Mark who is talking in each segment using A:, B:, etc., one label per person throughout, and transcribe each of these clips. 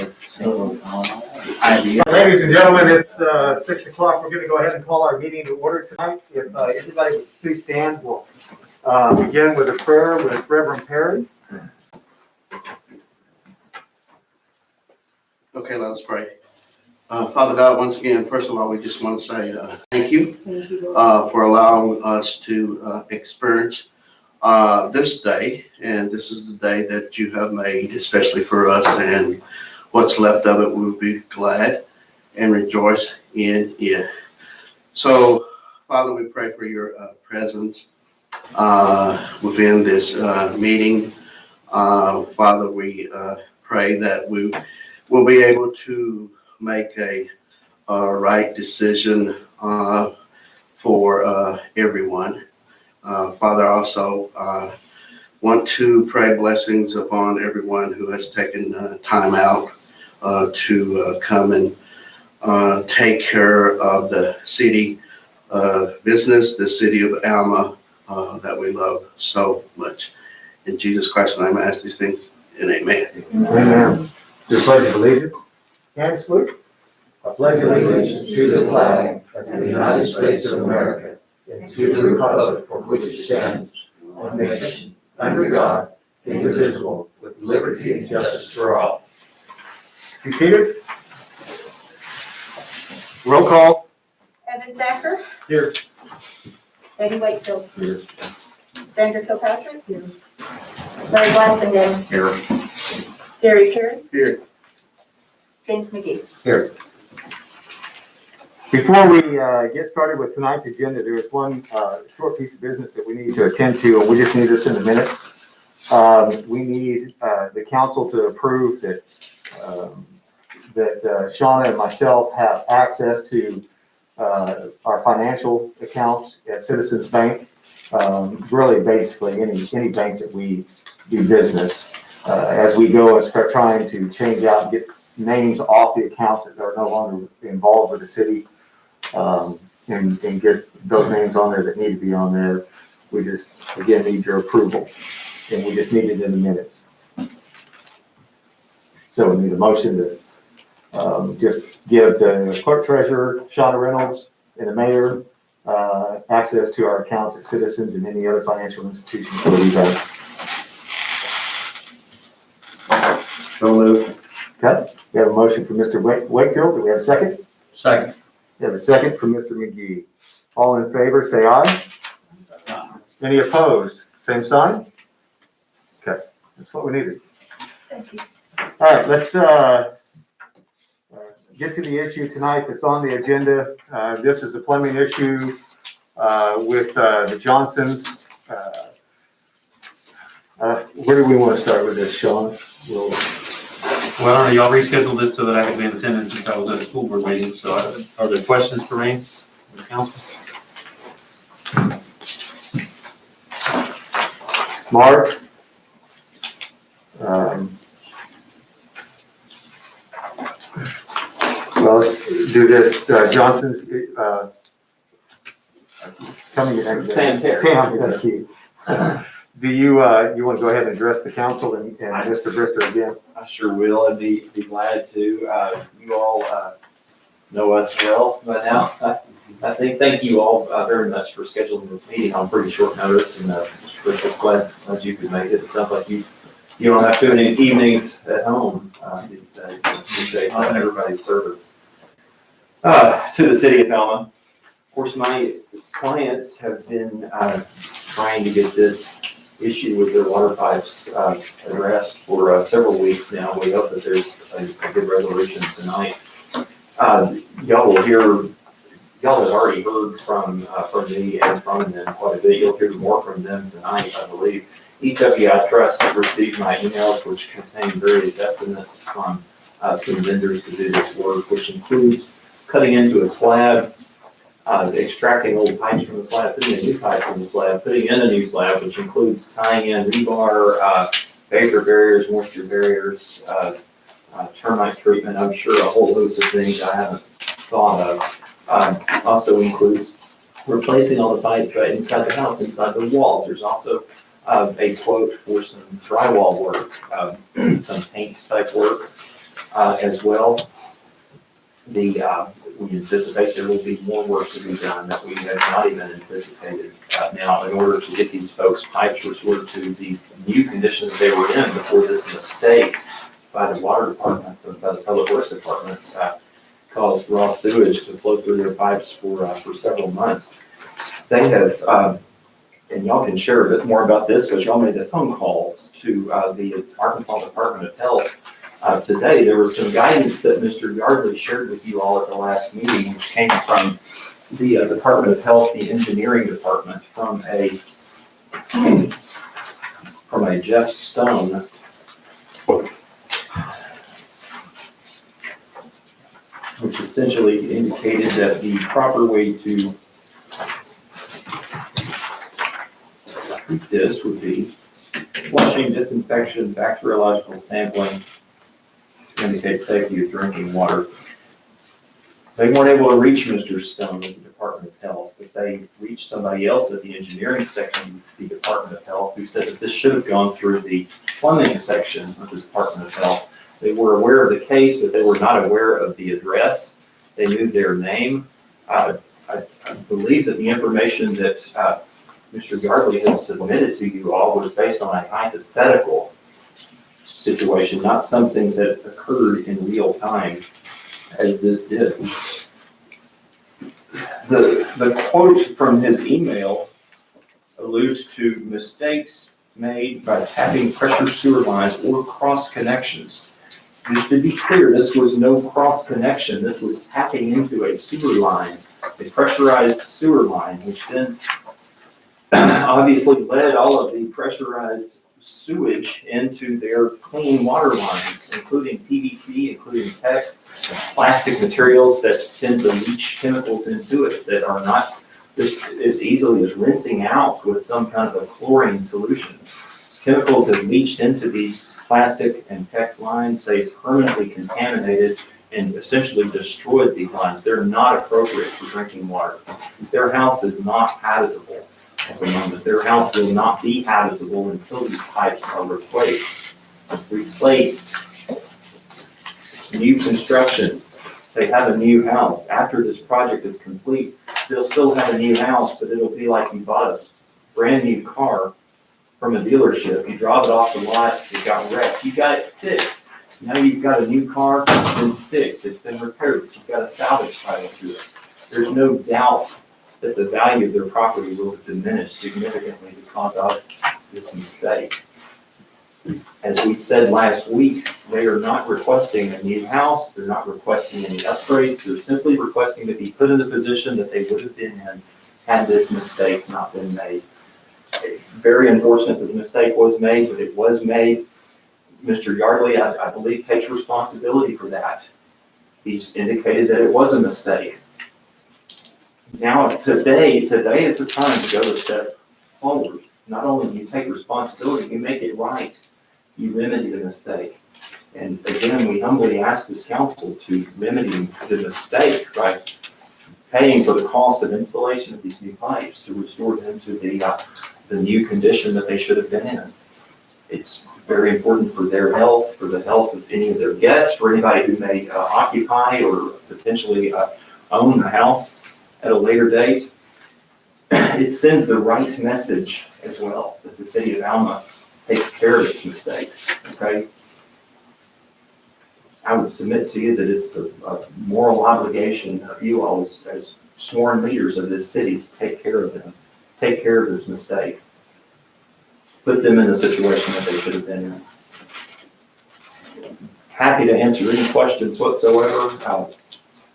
A: Ladies and gentlemen, it's 6 o'clock. We're going to go ahead and call our meeting to order tonight. If everybody would please stand, we'll begin with a prayer with Reverend Perry.
B: Okay, let us pray. Father God, once again, first of all, we just want to say thank you for allowing us to experience this day. And this is the day that you have made, especially for us. And what's left of it, we'll be glad and rejoice in it. So, Father, we pray for your presence within this meeting. Father, we pray that we will be able to make a right decision for everyone. Father, also want to pray blessings upon everyone who has taken time out to come and take care of the city business, the city of Alma that we love so much. In Jesus Christ's name, I ask these things, and amen.
A: Amen. Your pledge of allegiance. And salute.
C: I pledge allegiance to the flag of the United States of America and to the republic for which it stands, one nation, under God, indivisible, with liberty and justice for all.
A: Be seated. Roll call.
D: Evan Thacker.
A: Here.
D: Eddie Wakefield.
A: Here.
D: Sandra Kilpatrick. Here. Larry Blassenden.
A: Here.
D: Gary Perry.
B: Here.
D: James McGee.
A: Here. Before we get started with tonight's agenda, there is one short piece of business that we need to attend to, and we just need this in the minutes. We need the council to approve that Shauna and myself have access to our financial accounts at Citizens Bank. Really, basically, any bank that we do business. As we go and start trying to change out and get names off the accounts that are no longer involved with the city, and get those names on there that need to be on there. We just, again, need your approval, and we just need it in the minutes. So we need a motion to just give the clerk treasurer, Shauna Reynolds, and the mayor access to our accounts at Citizens and any other financial institutions that we have.
B: So moved.
A: Okay, we have a motion from Mr. Wakefield. Do we have a second?
C: Second.
A: We have a second from Mr. McGee. All in favor, say aye. Any opposed? Same sign? Okay, that's what we needed.
D: Thank you.
A: All right, let's get to the issue tonight that's on the agenda. This is a plumbing issue with the Johnsons. Where do we want to start with this, Sean?
E: Well, I don't know, y'all rescheduled this so that I could be in attendance since I was at a school board meeting, so are there questions for me, the council?
A: Mark? Well, let's do this. Johnson's coming in.
C: Sam Terry.
A: Sam, thank you. Do you want to go ahead and address the council and Mr. Brister again?
F: I sure will. I'd be glad to. You all know us well by now. I think thank you all very much for scheduling this meeting on pretty short notice, and glad you could make it. It sounds like you don't have too many evenings at home these days. Appreciate everybody's service to the city of Alma. Of course, my clients have been trying to get this issue with their water pipes addressed for several weeks now. We hope that there's a good resolution tonight. Y'all have already heard from me and from them quite a bit. You'll hear more from them tonight, I believe. Each of you, I trust, have received my emails, which contain various estimates from some vendors to do this work, which includes cutting into a slab, extracting old pipes from the slab, putting in new pipes in the slab, putting in a new slab, which includes tying in rebar, vapor barriers, moisture barriers, termite treatment. I'm sure a whole host of things I haven't thought of. Also includes replacing all the pipe inside the house, inside the walls. There's also a quote for some drywall work, some paint type work. as well. We anticipate there will be more work to be done that we have not even anticipated. Now, in order to get these folks' pipes restored to the new conditions they were in before this mistake by the water department, or by the public works department, caused raw sewage to flow through their pipes for several months. They have, and y'all can share a bit more about this because y'all made the phone calls to the Arkansas Department of Health. Today, there was some guidance that Mr. Yardley shared with you all at the last meeting, which came from the Department of Health, the engineering department, from a Jeff Stone. Which essentially indicated that the proper way to treat this would be flushing, disinfection, bacteriological sampling to indicate safety of drinking water. They weren't able to reach Mr. Stone at the Department of Health, but they reached somebody else at the engineering section of the Department of Health who said that this should have gone through the plumbing section of the Department of Health. They were aware of the case, but they were not aware of the address. They knew their name. I believe that the information that Mr. Yardley has submitted to you all was based on a hypothetical situation, not something that occurred in real time as this did. The quote from his email alludes to mistakes made by tapping pressure sewer lines or cross connections. Just to be clear, this was no cross connection. This was tapping into a sewer line, a pressurized sewer line, which then obviously led all of the pressurized sewage into their clean water lines, including PVC, including PEX, plastic materials that tend to leach chemicals into it that are not as easily as rinsing out with some kind of a chlorine solution. Chemicals have leached into these plastic and PEX lines. They've permanently contaminated and essentially destroyed these lines. They're not appropriate for drinking water. Their house is not habitable at the moment. Their house will not be habitable until these pipes are replaced. New construction. They have a new house. After this project is complete, they'll still have a new house, but it'll be like you bought a brand new car from a dealership. You drop it off the lot, it got wrecked. You got it fixed. Now you've got a new car, it's been fixed, it's been repaired, but you've got a salvage title to it. There's no doubt that the value of their property will diminish significantly because of this mistake. As we said last week, they are not requesting a new house, they're not requesting any upgrades, they're simply requesting to be put in the position that they would have been in had this mistake not been made. Very unfortunate that the mistake was made, but it was made. Mr. Yardley, I believe, takes responsibility for that. He's indicated that it was a mistake. Now, today is the time to go a step forward. Not only do you take responsibility, you make it right. You remedy the mistake. And again, we humbly ask this council to remedy the mistake by paying for the cost of installation of these new pipes to restore them to the new condition that they should have been in. It's very important for their health, for the health of any of their guests, for anybody who may occupy or potentially own a house at a later date. It sends the right message as well, that the city of Alma takes care of its mistakes, okay? I would submit to you that it's the moral obligation of you all as sworn leaders of this city to take care of them, take care of this mistake, put them in the situation that they should have been in. Happy to answer any questions whatsoever,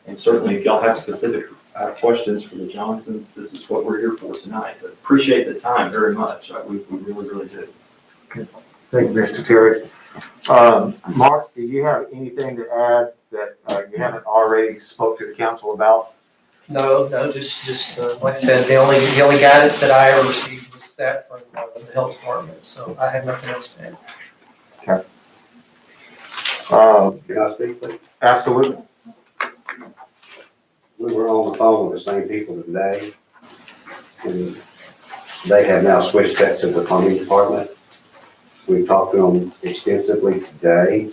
F: and certainly if y'all have specific questions for the Johnsons, this is what we're here for tonight. But appreciate the time very much. We really, really do.
A: Thank you, Mr. Terry. Mark, do you have anything to add that you haven't already spoke to the council about?
G: No, just like I said, the only guidance that I ever received was that from the health department, so I have nothing else to add.
H: Can I speak, please?
A: Absolutely.
H: We were on the phone with the same people today, and they have now switched that to the plumbing department. We've talked to them extensively today,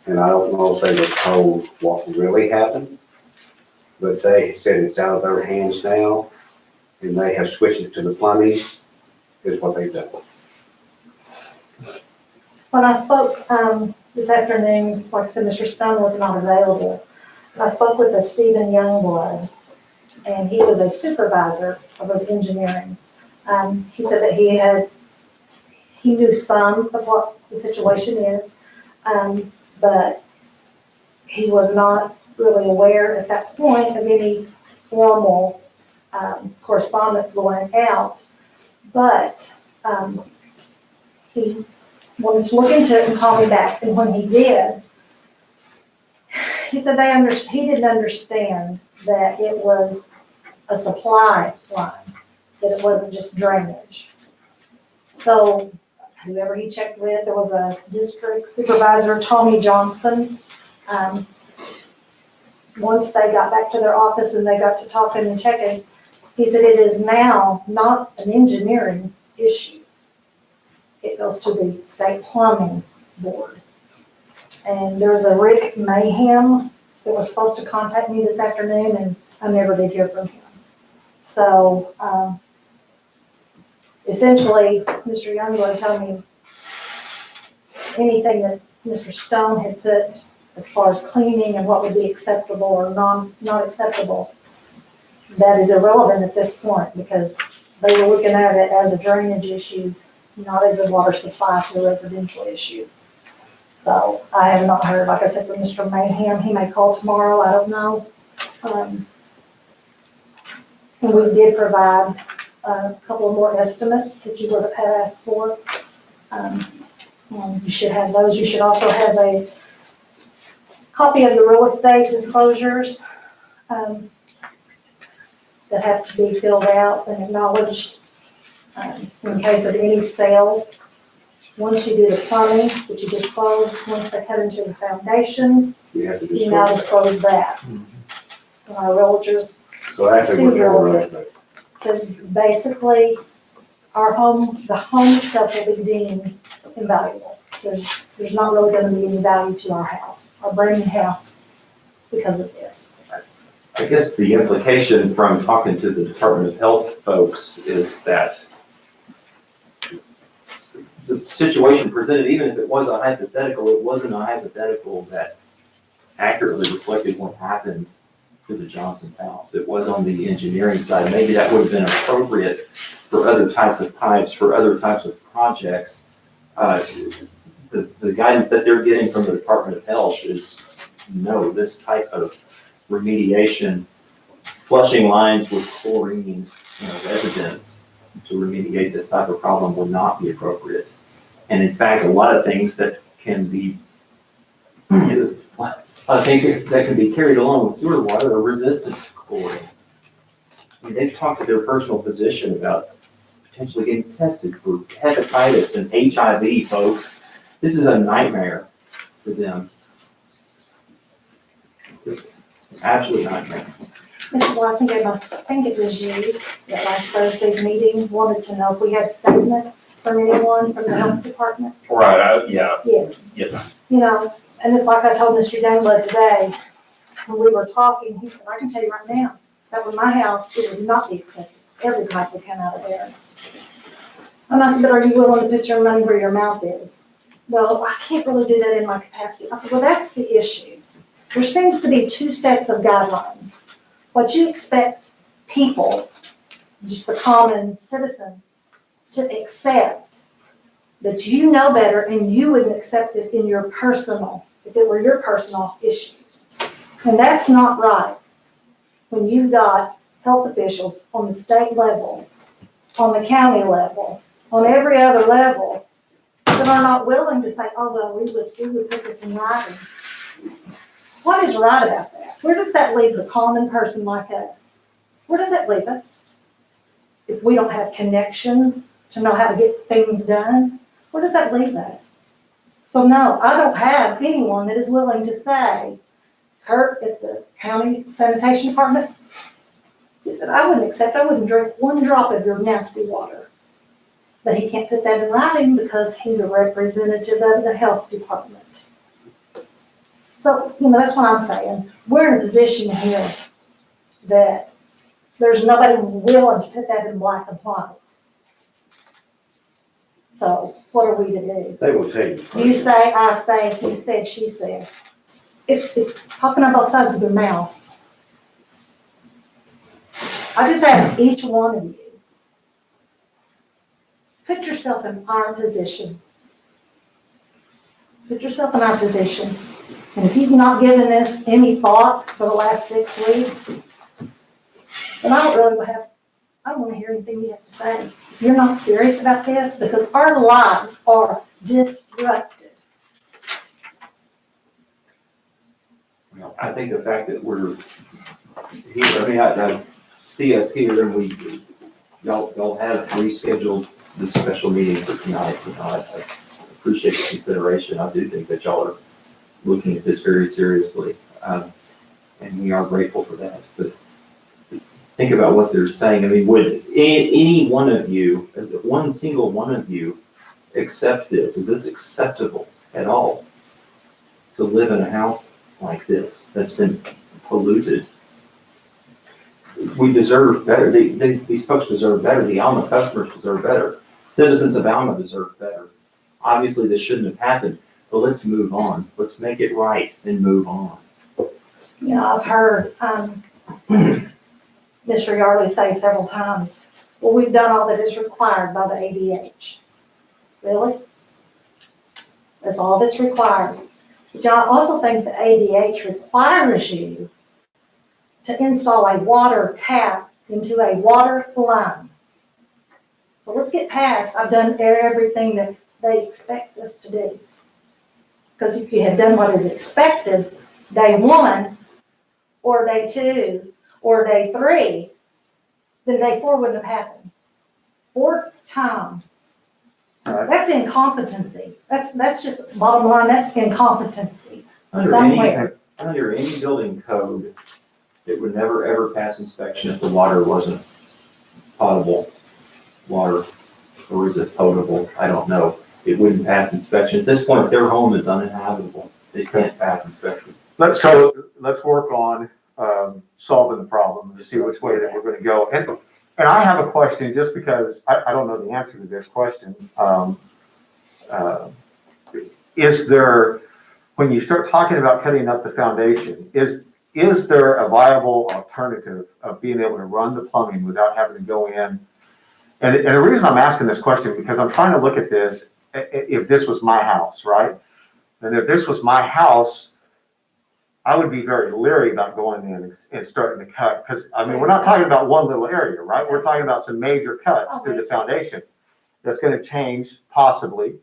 H: And I don't know if they were told what really happened, but they said it's out of their hands now, and they have switched it to the plumbing, is what they've done.
I: When I spoke this afternoon, like I said, Mr. Stone was not available. I spoke with a Stephen Youngblood, and he was a supervisor of engineering. He said that he knew some of what the situation is, but he was not really aware at that point of any formal correspondence going out. But he wanted to look into it and call me back. And when he did, he said he didn't understand that it was a supply line, that it wasn't just drainage. So whoever he checked with, there was a district supervisor, Tommy Johnson. Once they got back to their office and they got to talking and checking, he said it is now not an engineering issue. It goes to the state plumbing board. And there's a Rick Mayhem that was supposed to contact me this afternoon, and I never did hear from him. So essentially, Mr. Youngblood told me anything that Mr. Stone had put as far as cleaning and what would be acceptable or not acceptable, that is irrelevant at this point, because they were looking at it as a drainage issue, not as a water supply to a residential issue. So I have not heard, like I said, from Mr. Mayhem. He may call tomorrow, I don't know. And we did provide a couple of more estimates that you would have had asked for. You should have those. You should also have a copy of the real estate disclosures that have to be filled out and acknowledged in case of any sale. Once you do the plumbing, that you disclose, once they cut into the foundation,
H: You have to
I: you now
H: disclose.
I: disclose that. Our realtors,
H: So actually, we're doing the rest of it.
I: so basically, the home itself will be deemed invaluable. There's not really gonna be any value to our house, our brand new house, because of this.
F: I guess the implication from talking to the Department of Health folks is that the situation presented, even if it was a hypothetical, it wasn't a hypothetical that accurately reflected what happened to the Johnson's house. It was on the engineering side. Maybe that would have been appropriate for other types of pipes, for other types of projects. The guidance that they're getting from the Department of Health is no, this type of remediation, flushing lines with chlorine in a residence to remediate this type of problem would not be appropriate. And in fact, a lot of things that can be, a lot of things that can be carried along with sewer water are resistant to chlorine. I mean, they've talked to their personal physician about potentially getting tested for hepatitis and HIV, folks. This is a nightmare for them. Absolute nightmare.
I: Mr. Blassinger, I think it was you at last Thursday's meeting, wanted to know if we had statements from anyone from the health department.
F: Right, yeah.
I: Yes.
F: Yeah.
I: You know, and it's like I told Mr. Youngblood today, when we were talking, he said, I can tell you right now, that was my house, it would not be accepted. Every pipe would come out of there. And I said, but are you willing to put your money where your mouth is? Well, I can't really do that in my capacity. I said, well, that's the issue. There seems to be two sets of guidelines. What you expect people, just the common citizen, to accept, that you know better and you wouldn't accept it in your personal, if it were your personal issue. And that's not right. When you've got health officials on the state level, on the county level, on every other level, that are not willing to say, oh, well, we would put this in writing. What is right about that? Where does that leave the common person like us? Where does that leave us? If we don't have connections to know how to get things done, where does that leave us? So no, I don't have anyone that is willing to say, Kurt at the county sanitation department, he said, I wouldn't drink one drop of your nasty water. But he can't put that in writing because he's a representative of the health department. So, that's what I'm saying. We're in a position here that there's nobody willing to put that in black and white. So what are we to do?
H: They will tell you.
I: You say, I say, he said, she said. It's talking on both sides of their mouth. I just ask each one of you, put yourself in our position. Put yourself in our position. And if you've not given this any thought for the last 6 weeks, then I don't want to hear anything you have to say. If you're not serious about this, because our lives are disrupted.
F: Well, I think the fact that we're here, I see us here and y'all have rescheduled this special meeting for tonight. I appreciate the consideration. I do think that y'all are looking at this very seriously. And we are grateful for that. But think about what they're saying. Would any one of you, one single one of you, accept this? Is this acceptable at all? To live in a house like this that's been polluted? We deserve better. These folks deserve better. The Alma customers deserve better. Citizens of Alma deserve better. Obviously, this shouldn't have happened, but let's move on. Let's make it right and move on.
I: I've heard Mr. Yardley say several times, well, we've done all that is required by the ADH. Really? That's all that's required. But I also think the ADH requires you to install a water tap into a water line. So let's get past, I've done everything that they expect us to do. Because if you had done what is expected, day 1, or day 2, or day 3, then day 4 wouldn't have happened. 4th time.
A: Right.
I: That's incompetency. That's just bottom line, that's incompetency
F: Under any
I: somewhere.
F: building code, it would never ever pass inspection if the water wasn't potable water, or is it potable? I don't know. It wouldn't pass inspection. At this point, their home is uninhabitable. They can't pass inspection.
A: Let's work on solving the problem and see which way that we're going to go. And I have a question, just because I don't know the answer to this question. Is there, when you start talking about cutting up the foundation, is there a viable alternative of being able to run the plumbing without having to go in? And the reason I'm asking this question, because I'm trying to look at this, if this was my house, right? And if this was my house, I would be very leery about going in and starting to cut, because, we're not talking about one little area, right? We're talking about some major cuts through the foundation that's going to change possibly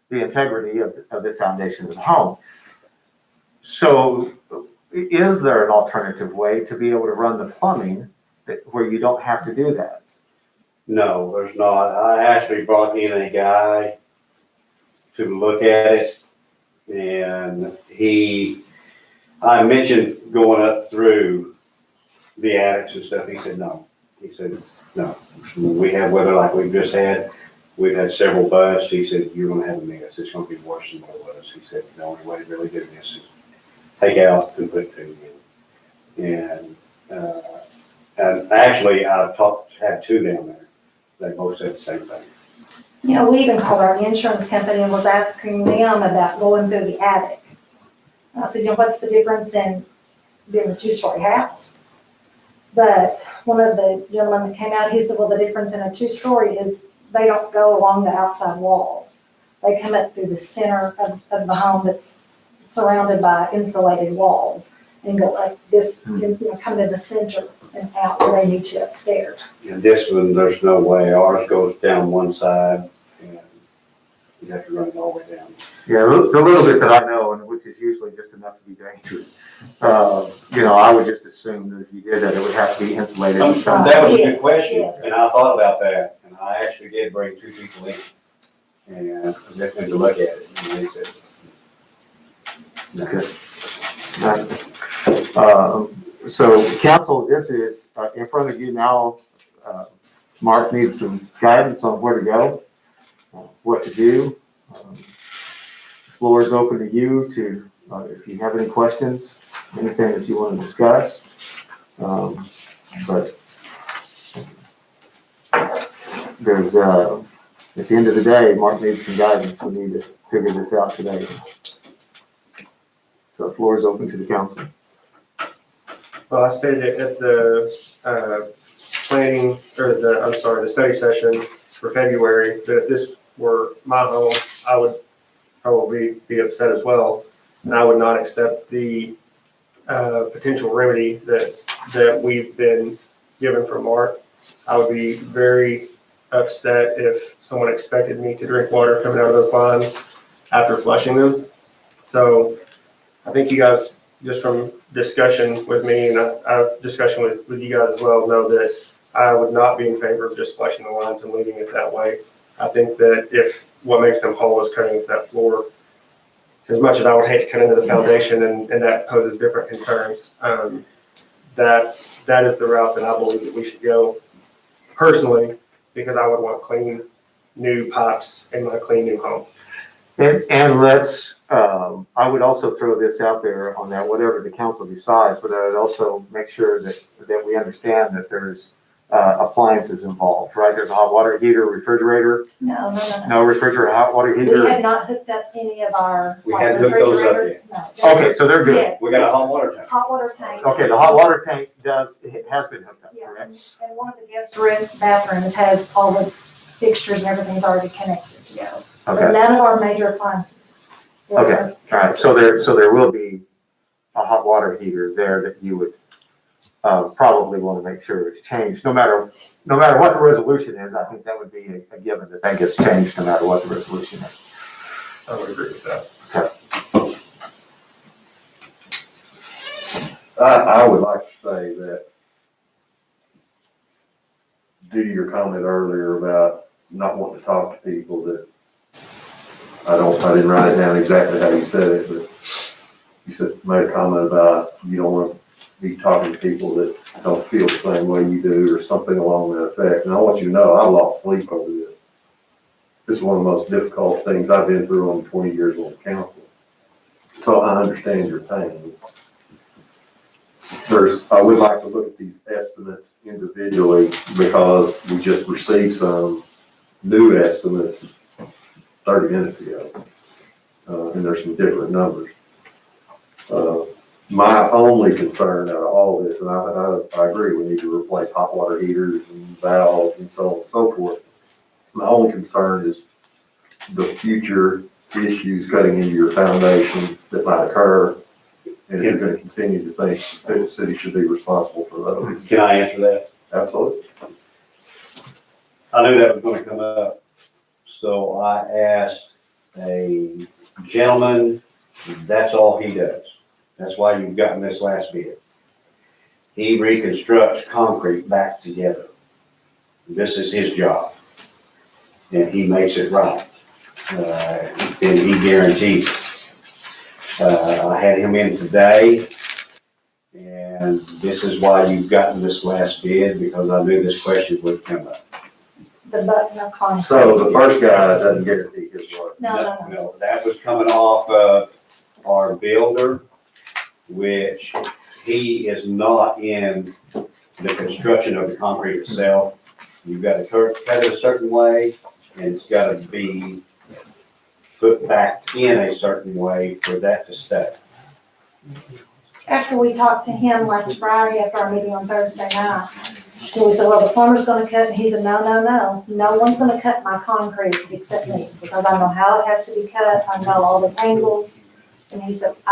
A: the integrity of the foundation of the home. So is there an alternative way to be able to run the plumbing where you don't have to do that?
H: No, there's not. I actually brought in a guy to look at it, and I mentioned going up through the attics and stuff. He said no. He said no. When we have weather like we've just had, we've had several busts. He said you're going to have a mess. It's going to be worse than what it was. He said the only way to really do this is take out and put two in. And actually, I've had 2 down there. They both said the same thing.
I: We even called our insurance company and was asking them about going through the attic. I said, what's the difference in being a 2-story house? But one of the gentlemen that came out, he said, well, the difference in a 2-story is they don't go along the outside walls. They come up through the center of the home that's surrounded by insulated walls and go like this, come to the center and out where they need to upstairs.
H: And this one, there's no way. Ours goes down one side, and you have to run it all the way down.
A: Yeah, the little bit that I know, and which is usually just enough to be dangerous, I would just assume that if you did that, it would have to be insulated.
H: That was a good question,
I: Yes.
H: and I thought about that, and I actually did bring 2 people in and get them to look at it, and they said, no.
A: So council, this is in front of you now. Mark needs some guidance on where to go, what to do. Floor is open to you to if you have any questions, anything that you want to discuss. But there's, at the end of the day, Mark needs some guidance. We need to figure this out today. So the floor is open to the council.
J: Well, I stated at the planning, or the study session for February, that if this were my home, I would probably be upset as well. And I would not accept the potential remedy that we've been given from Mark. I would be very upset if someone expected me to drink water coming out of those lines after flushing them. So I think you guys, just from discussion with me and discussion with you guys as well, know that I would not be in favor of just flushing the lines and leaving it that way. I think that if what makes them whole is cutting into that floor, as much as I would hate to cut into the foundation and that poses different concerns, that is the route that I believe that we should go personally, because I would want clean new pipes in my clean new home.
A: And let's, I would also throw this out there on that, whatever the council decides, but I would also make sure that we understand that there's appliances involved, right? There's a hot water heater, refrigerator,
I: No.
A: no refrigerator, hot water
I: We
A: heater.
I: have not hooked up any of our.
H: We hadn't hooked those up
I: refrigerator.
H: yet.
I: No.
A: Okay, so they're good.
I: Yeah,
H: We got a hot water tank.
I: hot water tank.
A: Okay, the hot water tank has been hooked up,
I: Yeah,
A: correct?
I: and one of the guest room bathrooms has all the fixtures and everything's already connected to go. But
A: Okay,
I: none of our major appliances.
A: Okay. all right, so there will be a hot water heater there that you would probably want to make sure is changed, no matter what the resolution is. I think that would be a given, that gets changed no matter what the resolution is.
J: I would agree with that.
K: I would like to say that, due to your comment earlier about not wanting to talk to people, that I didn't write it down exactly how you said it, but you made a comment about you don't want to be talking to people that don't feel the same way you do, or something along that effect. And I want you to know, I lost sleep over this. This is one of the most difficult things I've been through on 20 years on the council. So I understand your pain. I would like to look at these estimates individually, because we just received some new estimates 30 minutes ago. And there's some different numbers. My only concern out of all this, and I agree, we need to replace hot water heaters and valves and so on and so forth. My only concern is the future issues cutting into your foundation that might occur. And you're going to continue to think that the city should be responsible for those.
H: Can I answer that?
K: Absolutely.
H: I knew that was gonna come up, so I asked a gentleman, that's all he does. That's why you've gotten this last bid. He reconstructs concrete back together. This is his job. And he makes it right. And he guarantees it. I had him in today, and this is why you've gotten this last bid, because I knew this question would come up.
I: The button of concrete.
K: So the first guy doesn't guarantee his work.
I: No.
H: That was coming off of our builder, which he is not in the construction of the concrete itself. You've got to cut it a certain way, and it's got to be put back in a certain way for that to stay.
I: After we talked to him last Friday after our meeting on Thursday night, and we said, well, the plumber's gonna cut, and he said, no one's gonna cut my concrete except me, because I know how it has to be cut, I know all the angles. And he said, if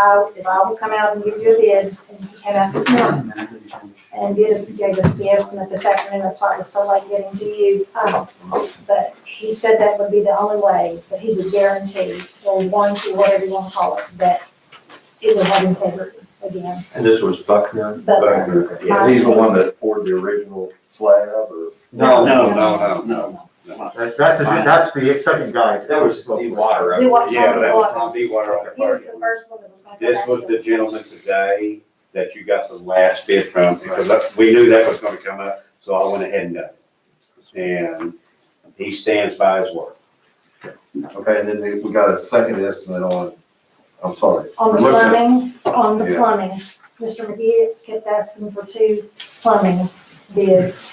I: I will come out and give you a bid, and he came out this morning and gave us the estimate this afternoon. That's why it was so late getting to you. But he said that would be the only way that he would guarantee, or warranty, whatever you want to call it, that it would have integrity again.
K: And this was Buckner?
I: Buckner.
K: Yeah, he's the one that poured the original slab, or?
H: No.
A: That's the second guy.
F: That was the water.
I: We want
H: Yeah,
I: Tommy
H: that was
I: Water.
H: Tommy Water.
I: He was the first one that was going to.
H: This was the gentleman today that you got the last bid from, because we knew that was gonna come up, so I went ahead and done it. And he stands by his word.
K: Okay, and then we got a second estimate on I'm sorry.
I: On the
K: Looked at-
I: plumbing,
K: Yeah.
I: plumbing, Mr. McGee kept asking for 2 plumbing bids.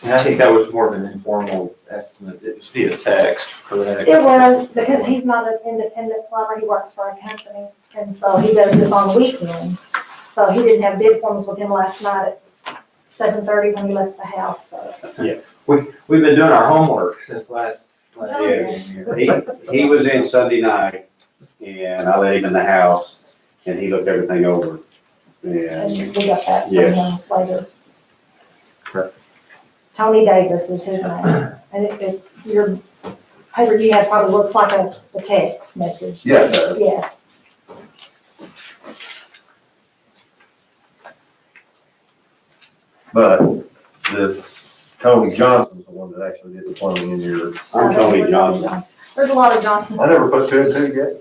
F: And I think that was more of an informal estimate. It was via text, correct?
I: It was, because he's not an independent plumber, he works for a company, and so he does this on the weekends. So he didn't have bid forms with him last night at 7:30 when he left the house, so.
F: We've been doing our homework since last
I: Okay.
F: year.
H: He was in Sunday night, and I let him in the house, and he looked everything over.
I: And
H: And,
I: we got that from
H: Yeah.
I: him later. Tony Davis is his name, and it's, your paper you have probably looks like a text message.
K: Yeah, it does.
I: Yeah,
K: But this Tony Johnson's the one that actually did the plumbing in your,
H: I'm Tony Johnson.
I: there's a lot of Johnson.
K: I never put 2 and 2 together.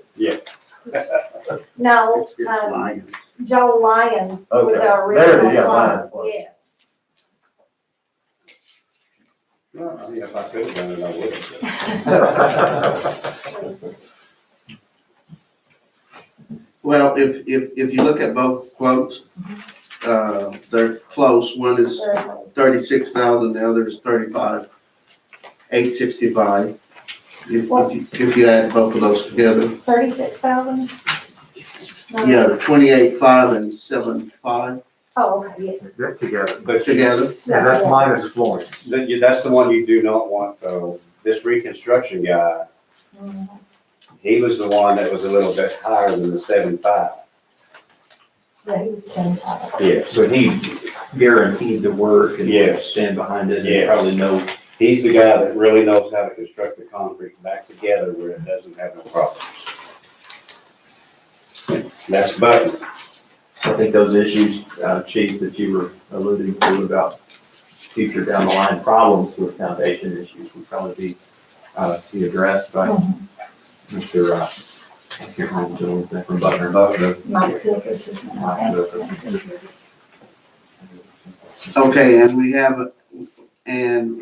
I: No,
B: It's Lions.
I: Joe Lyons was
K: Okay.
I: our
K: There it is,
I: original
K: yeah,
I: plumber,
K: Lyons.
I: yes.
H: well, I mean, if I could have done it, I would have.
B: Well, if you look at both quotes, they're close. One is
I: Very close.
B: 36,000, the other is 35,865. If you add both of those together.
I: 36,000?
B: Yeah, 28,500 and 7,500
I: Oh, okay, yeah.
A: They're together.
H: But
B: together.
A: And that's minus flooring.
H: that's the one you do not want, though. This reconstruction guy,
I: Mhm.
H: he was the one that was a little bit higher than the 7.5.
I: Yeah, he was 10,000.
H: Yes.
F: So he guaranteed the work and
H: Yes.
F: stand behind it and
H: Yes.
F: probably know.
H: He's the guy that really knows how to construct the concrete back together where it doesn't have no problems. That's Button.
F: So I think those issues, Chief, that you were alluding to about future down the line problems with foundation issues would probably be addressed by Mr. I can't remember the gentleman's name from Butler.
I: Mike Cook is his name.
F: Mike Cook.
B: Okay, and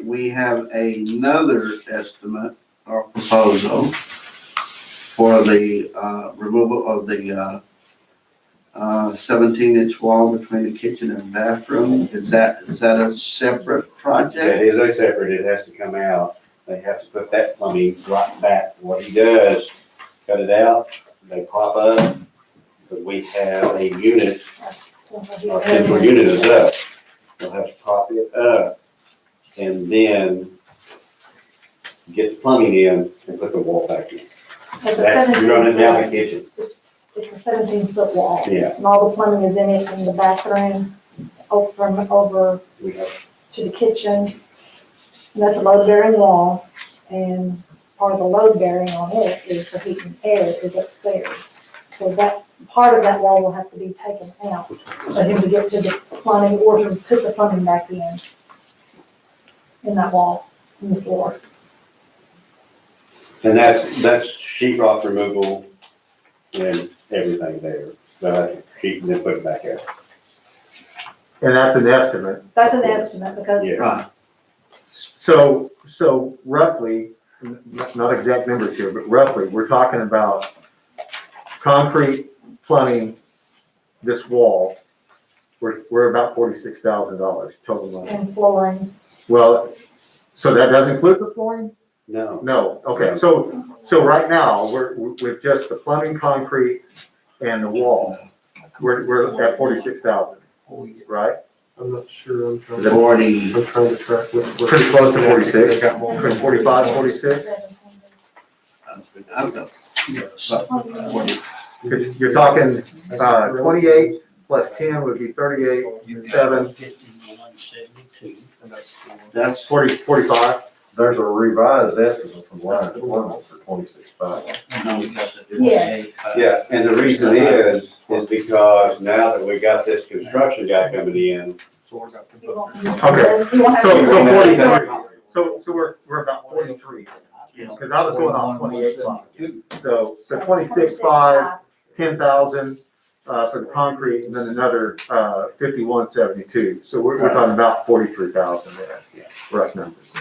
B: we have another estimate or proposal for the removal of the 17-inch wall between the kitchen and bathroom. Is that a separate
H: That
B: project?
H: is a separate, it has to come out. They have to put that plumbing right back. What he does, cut it out, they pop up, but we have a unit, our temporary unit is up. We'll have to pop it up and then get the plumbing in and put the wall back in.
I: It's a
H: That, you're running down the
I: 17-foot,
H: kitchen,
I: it's a 17-foot wall.
H: yeah.
I: And all the plumbing is in it in the bathroom, over
H: We have,
I: to the kitchen. And that's a load bearing wall, and part of the load bearing on it is the heat and air is upstairs. So that, part of that wall will have to be taken out for him to get to the plumbing or to put the plumbing back in that wall, in the floor.
H: and that's sheet rock removal and everything there. Sheet and then put it back out.
A: And that's an estimate.
I: That's an estimate because
H: Yeah.
B: Right.
A: So roughly, not exact numbers here, but roughly, we're talking about concrete, plumbing, this wall, we're about $46,000 total money.
I: in flooring,
A: Well, so that does include the flooring?
H: No,
A: No, okay, so right now, we're with just the plumbing, concrete, and the wall, we're at 46,000, right?
J: I'm not sure, I'm trying
B: Forty.
J: to track what.
A: Pretty close to 46.
J: I got more.
A: Between 45 and 46?
B: I don't know.
A: You're talking, 28 plus 10 would be 38, 7,
B: That's
A: 45.
K: There's a revised estimate from Lions Plumbing for 26,500.
I: Yes.
H: yeah, and the reason is because now that we got this construction guy coming in,
A: Okay.
I: So,
A: So 43, so we're about 43, because I was going off 28. So 26.5, 10,000 for the concrete, and then another 51.72. So we're talking about 43,000 there, rough numbers.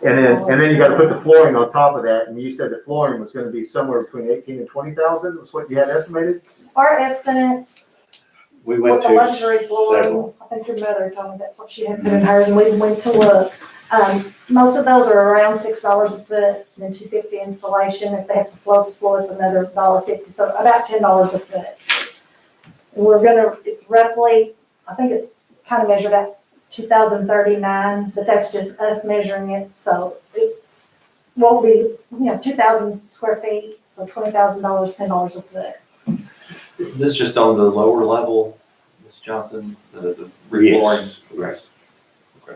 A: And then you gotta put the flooring on top of that, and you said the flooring was gonna be somewhere between 18 and 20,000, was what you had estimated?
I: Our estimates
H: We
I: with
H: went
I: the
H: to
I: luxury flooring,
H: several.
I: I think your mother told me that's what she had put in hers, and we went to look. Most of those are around $6 a foot, and then $2.50 installation. If they have to float the floor, it's another $1.50, so about $10 a foot. And it's roughly, I think it kind of measured at 2,039, but that's just us measuring it, so it won't be, 2,000 square feet, so $20,000, $10 a foot.
F: This is just on the lower level, Ms. Johnson, the reflooring.
H: Right.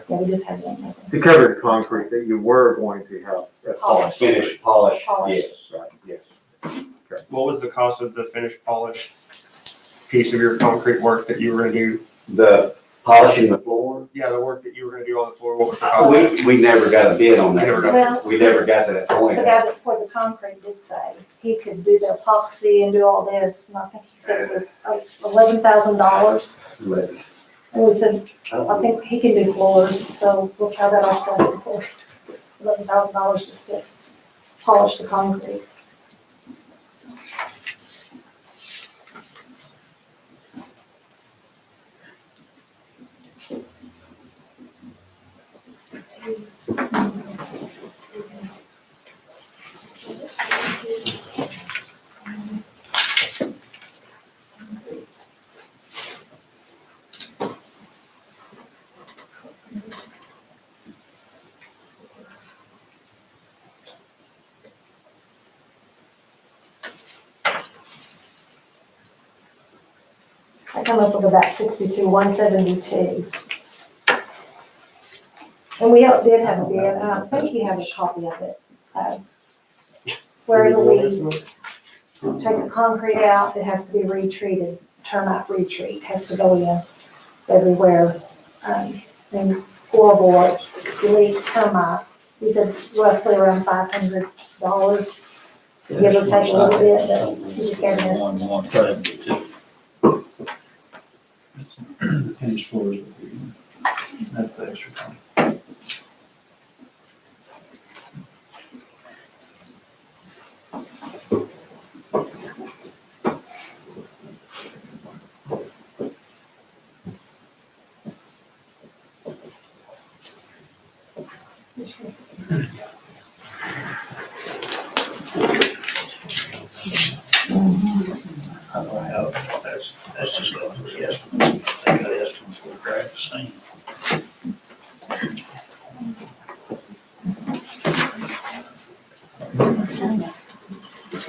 I: Yeah, we just had one.
A: To cover the concrete that you were going to have as polished.
H: Finished, polished,
I: Polish.
H: yes, right, yes.
J: What was the cost of the finished polish piece of your concrete work that you were gonna do?
H: The polishing the floor,
J: Yeah, the work that you were gonna do on the floor, what was the cost?
H: we never got a bid on
J: Never
H: that.
J: got-
I: Well,
H: We never got to that
I: the
H: point.
I: guy that poured the concrete did say he could do the epoxy and do all this, and I think he said it was $11,000. And we said, I think he can do floors, so we'll try that ourselves for $11,000 just to polish the concrete. I come up with about 62,172. And we did have a bid, and I think you have a copy of it. Where we take the concrete out, it has to be retreated, termite retreat, has to go in everywhere. And floorboard, delete termite, we said roughly around $500. So give or take a little bit, but he just gave us.
C: One trade too.
E: Finished floors would be, that's the extra time.
C: I don't know, that's just going to the estimates. They got estimates for crack the same.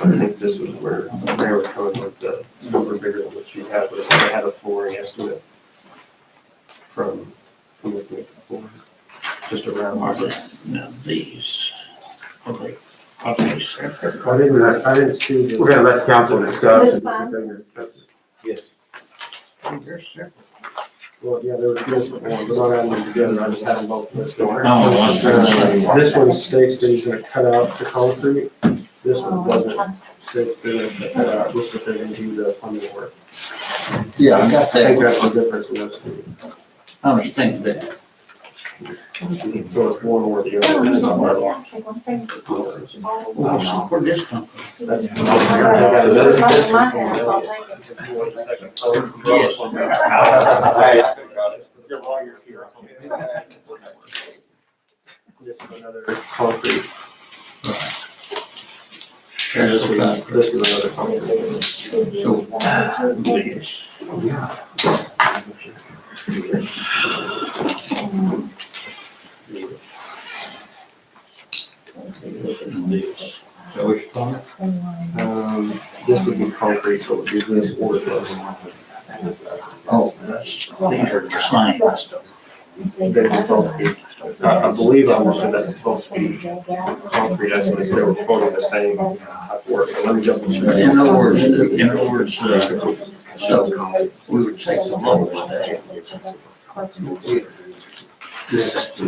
J: I think this was where they were coming with the number bigger than what you had, but they had a flooring estimate from looking at the floor, just around.
C: Now, these, are they, are they separate?
J: I didn't see.
A: We're gonna let council discuss.
I: That's fine.
C: They're separate.
J: Well, yeah, there were different ones, but I got them together, I just had them both listed.
C: Oh, one's the same.
J: This one states that he's gonna cut out the concrete, this one doesn't say they're gonna cut out, this is they're gonna do the plumbing work.
C: Yeah, I got
J: I think
C: that.
J: that's the difference in those two.
C: I understand that.
J: So it's one or the
I: Oh,
J: other.
I: yeah, take one thing.
C: Well, so where'd this come from?
J: That's.
I: It's not in my hand, so I'll take it.
C: Yes.
H: Hey, I could've got it.
J: Your lawyer's here. This is another concrete. And this is another concrete.
C: So, this. This. So which one?
J: This would be concrete, so it would be this or this.
C: Oh, that's, these are the same.
J: They'd be both be- I believe I understood that to both be concrete estimates, they were quoting the same type of work, but let me double check.
C: In other words, so we would take the lowest day.
J: This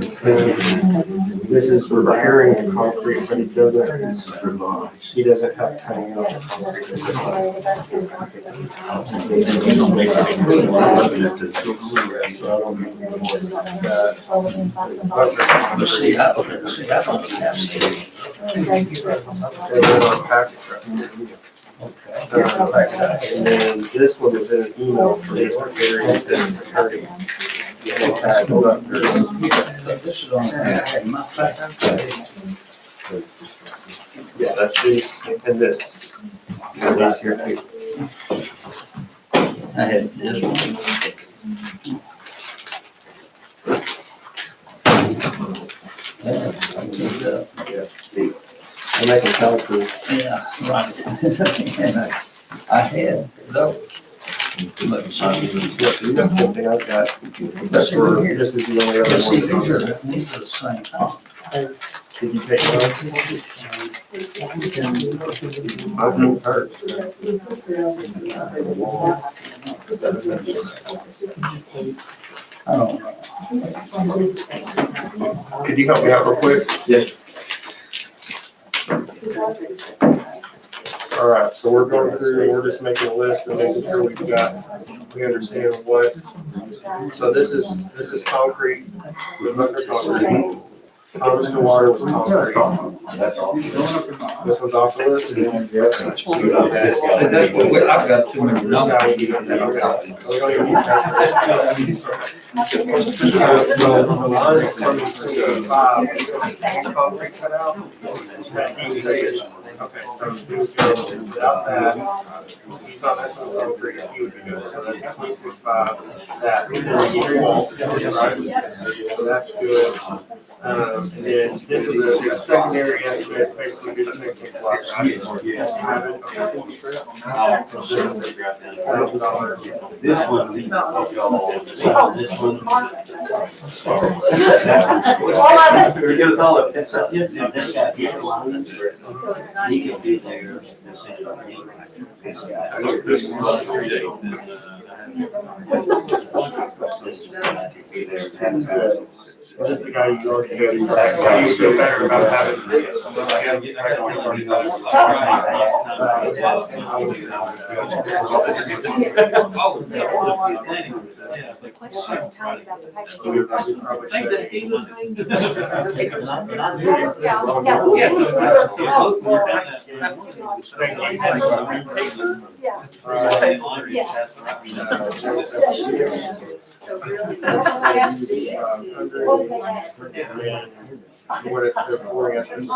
J: is repairing the concrete, but he doesn't have cutting out the concrete. This is
C: See, I don't have to.
J: And then this one is in an email for the attorney.
C: This is on, my fact.
J: Yeah, that's this and this. And this here too.
C: I had this one.
J: I make them soundproof.
C: Yeah, right. And I had those. But
J: You got something I've got. Except for, this is the only other
C: see,
J: one.
C: these are the same.
J: Did you take one? I think hers.
C: I don't know.
J: Could you help me out real quick?
H: Yes.
J: All right, so we're going through, we're just making a list and making sure we understand what. So this is concrete, we're looking at concrete. Thomas and water was concrete.
H: That's all.
J: This one's off the list.
C: That's what, I've got too many
J: This
C: numbers.
J: guy, we don't even need that. So from the line from the concrete cut out, that he's saying, okay, so without that, he's not messing with concrete, he would be good. So that's 365, that, right? So that's good. And then this was a secondary estimate, basically did the same thing last time. $1,000.
H: This one, this one.
I: All of it.
C: Get us all up.
H: Yes, this guy, he can do there.
J: Is this the guy you already know? You feel better about having. What if they're pouring us in?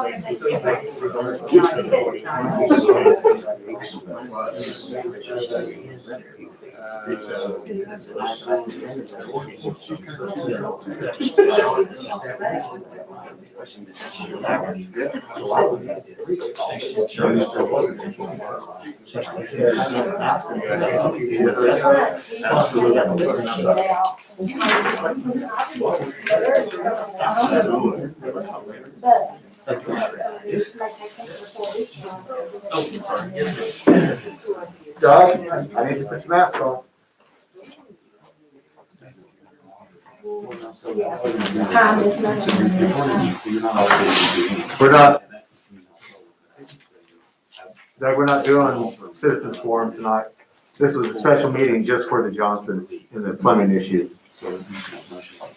A: Doug, I need to put your mask on.
I: Time is money.
A: We're not, Doug, we're not doing citizens forum tonight. This was a special meeting just for the Johnsons and the plumbing issue.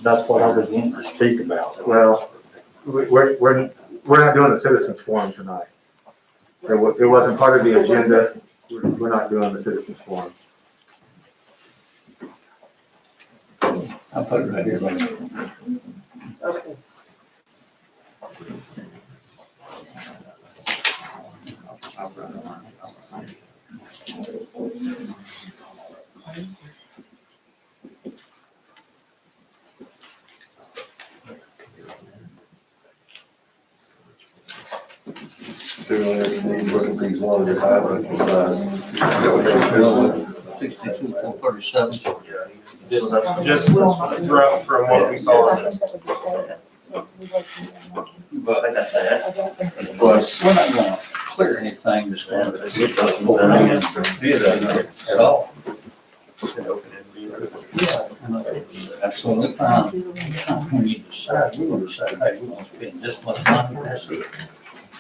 C: That's what I was wanting to speak about.
A: Well, we're not doing the citizens forum tonight. It wasn't part of the agenda. We're not doing the citizens forum.
C: I'll put it right here. $62, $437.
J: Just rough from what we saw.
C: But
B: I got that.
C: plus, we're not gonna clear anything that's gonna get those 4 million at all. Absolutely fine. When you decide, we will decide, hey, we're gonna spend this much money, that's it.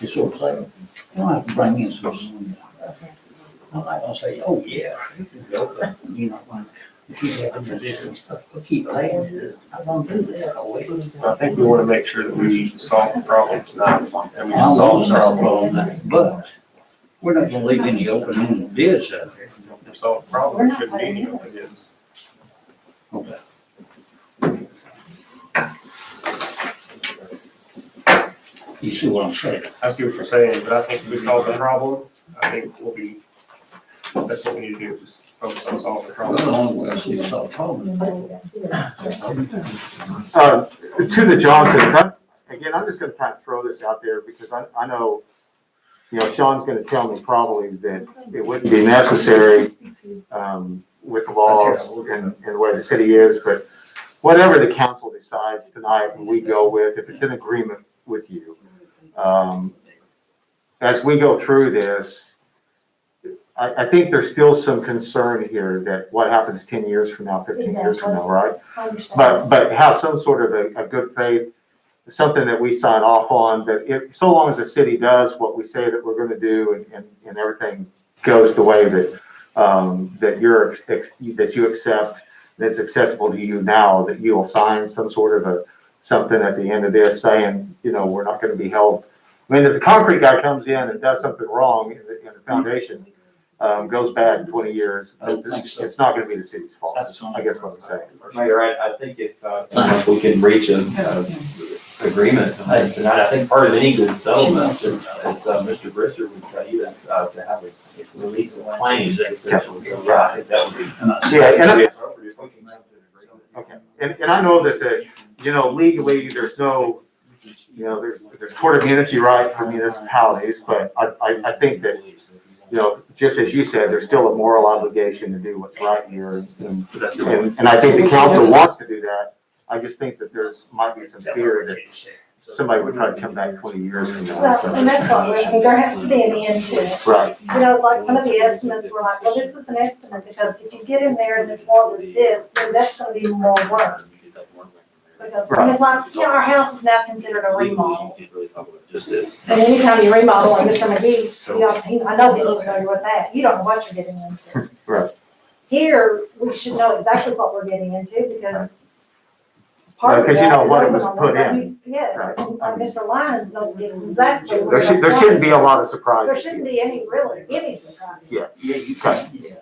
C: You see what I'm saying? You don't have to bring in some. I'm not gonna say, oh, yeah, you can go, but you know, when you have to do this and stuff, we'll keep paying this. I'm gonna do that, I'll wait.
J: I think we want to make sure that we solve the problems, not, and we
C: I
J: just
C: don't
J: solve
C: want
J: the
C: to solve
J: problem.
C: all that, but we're not gonna leave any open-ended bids out there.
J: To solve the problem, there shouldn't be any open bids.
C: Okay. You see what I'm saying?
J: I see what you're saying, but I think if we solve the problem, I think that's what we need to do, just focus on solving the
C: Well, the
J: problem.
C: only way I see to solve the problem.
A: To the Johnsons, I'm just gonna kind of throw this out there because I know, Sean's gonna tell me probably that it wouldn't be necessary, with the laws and the way the city is, but whatever the council decides tonight, we go with, if it's in agreement with you. As we go through this, I think there's still some concern here that what happens 10 years from now, 15 years from now, right?
I: I understand.
A: But have some sort of a good faith, something that we sign off on, that if, so long as the city does what we say that we're gonna do and everything goes the way that, that you accept, and it's acceptable to you now, that you'll sign some sort of something at the end of this saying, we're not gonna be held. I mean, if the concrete guy comes in and does something wrong in the foundation, goes bad in 20 years,
C: I don't think so.
A: it's not gonna be the city's fault,
C: That's
A: I guess what I'm saying.
F: Mayor, I think if we can reach a agreement on this tonight, I think part of any good settlement, as Mr. Brister would tell you, is to have a release of claims essentially. So, yeah, I think that would be.
A: Yeah, Okay, and I know that legally, there's no, there's court immunity right for municipalities, but I think that, just as you said, there's still a moral obligation to do what's right here. And I think the council wants to do that. I just think that might be some fear that somebody would try to come back 20 years from now.
I: Well, and that's what there has to be an end to it.
A: Right,
I: It's like some of the estimates were like, well, this is an estimate, because if you get in there and this wall is this, then that's gonna be more work. Because, and it's like, our house is now considered a remodel.
F: Just is.
I: And anytime you remodel, like Mr. McGee, I know he's familiar with that, you don't know what you're getting into.
A: Right.
I: Here, we should know exactly what we're getting into, because part of
A: Because you
I: that
A: know
I: is
A: what it
I: open
A: was
I: on
A: put
I: this.
A: in.
I: Yeah,
A: Right.
I: and Mr. Lyons knows exactly. what
A: there shouldn't be a lot of
I: There
A: surprises.
I: shouldn't be any surprises.
A: Yeah.
C: Yeah, you can, yeah.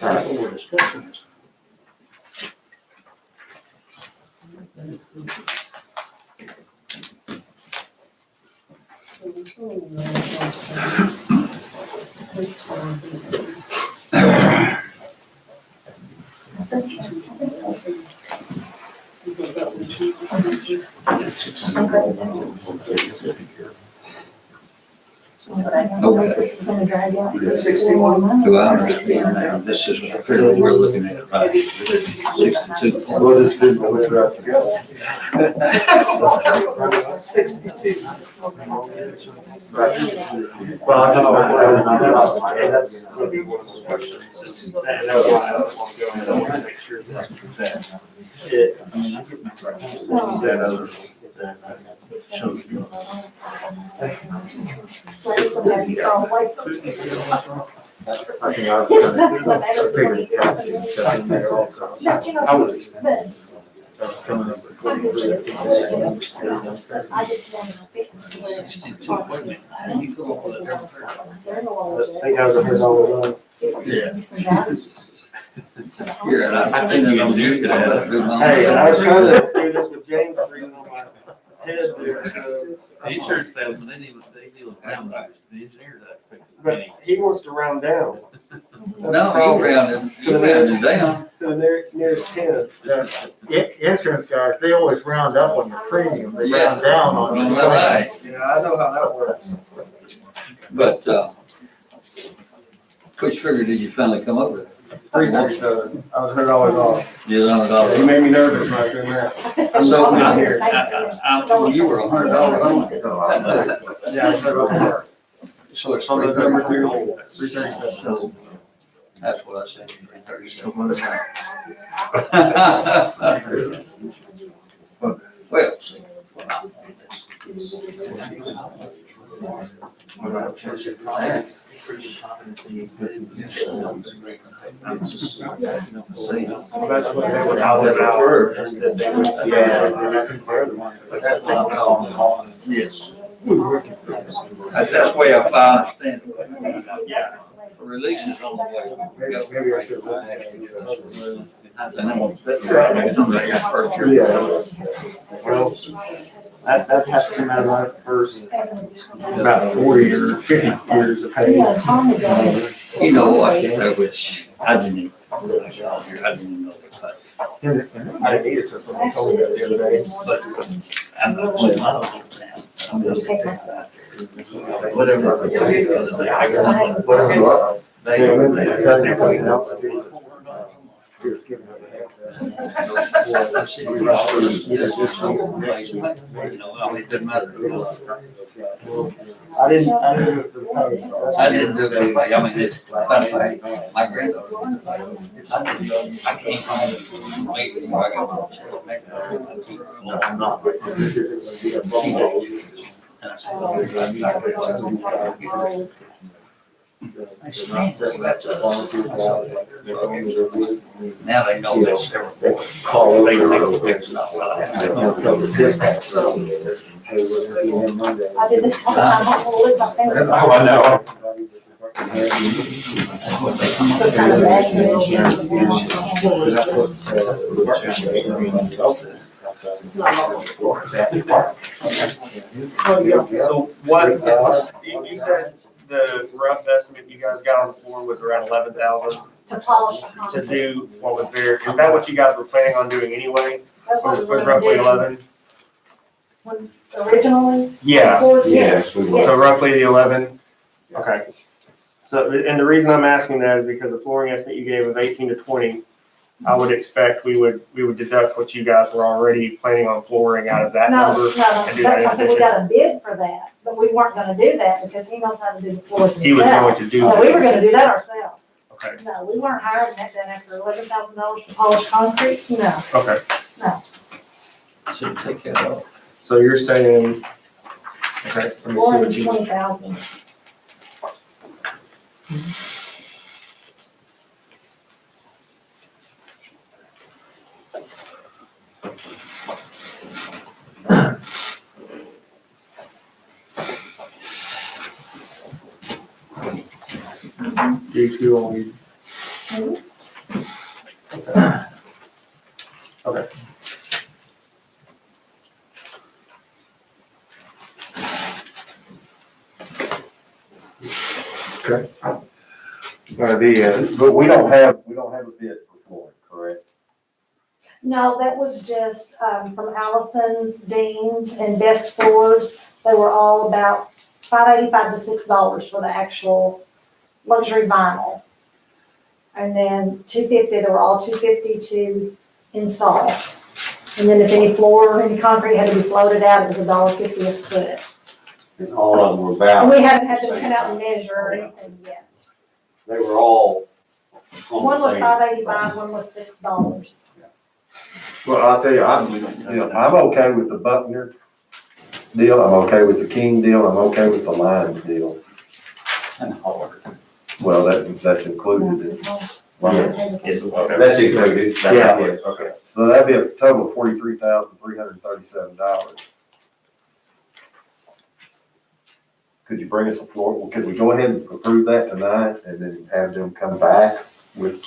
C: That's what we're discussing.
I: Unless this is gonna drag out.
C: 2 hours now, this is fairly, we're looking at it, right? 62.
K: We'll just do the winter out together.
J: Well, I know, and that's gonna be one of the questions. And that's why I want to go ahead and make sure that
B: That other,
A: I think I was kind of figuring it out too, because in there also.
I: But you know, but
A: Coming up with
I: I get you.
A: 23.
I: I just wanted to fix where.
J: I think I was his own.
C: Here, and I think you can do it.
J: Hey, I was trying to do this with James breathing on my head there, so.
E: The insurance salesman, they deal with ground numbers, the engineer that expects it.
J: But he wants to round down. That's the
C: No,
J: problem.
C: you rounded down.
J: To the nearest 10.
A: Insurance guys, they always round up on your premium, they
C: Yes.
A: round down on
C: All
A: your.
C: right.
J: Yeah, I know how that works.
C: But, which figure did you finally come up with?
J: 337. I was $100 off.
C: You know,
J: He made me nervous when I was doing that.
C: So,
I: I'm
J: here.
C: you were $100 on it.
J: Yeah, I said, oh,
C: So it's
J: on November
C: 337.
J: 337.
C: So, That's what I said, 337. Well, see.
J: That's what they were out about.
C: Yes. That's the way I understand it.
J: Yeah.
C: The release is on the way.
J: Maybe I should.
C: And then we'll- First year.
J: Yeah. Well, that has to come out of my first about 40 or 50 years of pay.
I: Yeah, Tommy does.
C: You know, I which I didn't even know this, but
J: I didn't need it, so someone told me that the other day.
C: I'm not saying I don't understand. I'm just whatever. It didn't matter.
J: I didn't do it for the pay.
C: I didn't do it anyway. I mean, it's, my granddaughter. I came home late before I got my check.
J: I'm not. This isn't gonna be a problem.
C: And I said, "Oh, now they know this.
J: Call
C: They
J: later.
C: know it's not what I have.
I: I did this whole time, I whole list up there.
J: Oh, I know.
I: What kind of bag you
J: So what, you said the rough estimate you guys got on the floor was around 11,000
I: to polish the
J: to
I: concrete.
J: do what was there. Is that what you guys were planning on doing anyway?
I: That's what we
J: Was
I: were
J: roughly
I: gonna do.
J: 11?
I: Originally?
J: Yeah,
I: Yes,
K: we
I: yes.
J: so roughly the 11? Okay. So, and the reason I'm asking that is because the flooring estimate you gave of 18 to 20, I would expect we would deduct what you guys were already planning on flooring out of that
I: No,
J: number.
I: no,
J: and do
I: no,
J: that in
I: I said we
J: addition.
I: got a bid for that, but we weren't gonna do that because he knows how to do the floors
J: He was
I: himself.
J: going to do
I: No, we were
J: that.
I: gonna do that ourselves.
J: Okay,
I: No, we weren't hiring that done after $11,000 to polish concrete, no.
J: okay.
C: Should take care of.
J: So you're saying, okay, let me see what you.
I: 420,000.
J: Do you only? Okay. Okay.
K: But we don't have a bid for flooring, correct?
I: No, that was just, from Allison's, Dean's, and Best Floors. They were all about $5.85 to $6 for the actual luxury vinyl. And then $250, they were all $250 to install. And then if any floor or any concrete had to be floated out, it was $1.50 a foot.
H: And all of them were
I: And
H: about,
I: we haven't had them come out and measure or anything yet.
H: they were all. on the
I: One was
H: same-
I: $5.85, one was $6.
K: Well, I'll tell you, I'm okay with the Buckner deal, I'm okay with the King deal, I'm okay with the Lions deal.
C: And hard.
K: Well, that's included in.
H: That's included. That's
K: Yeah,
H: it.
K: okay. So that'd be a total of $43,337. Could you bring us a floor, well, could we go ahead and approve that tonight and then have them come back with,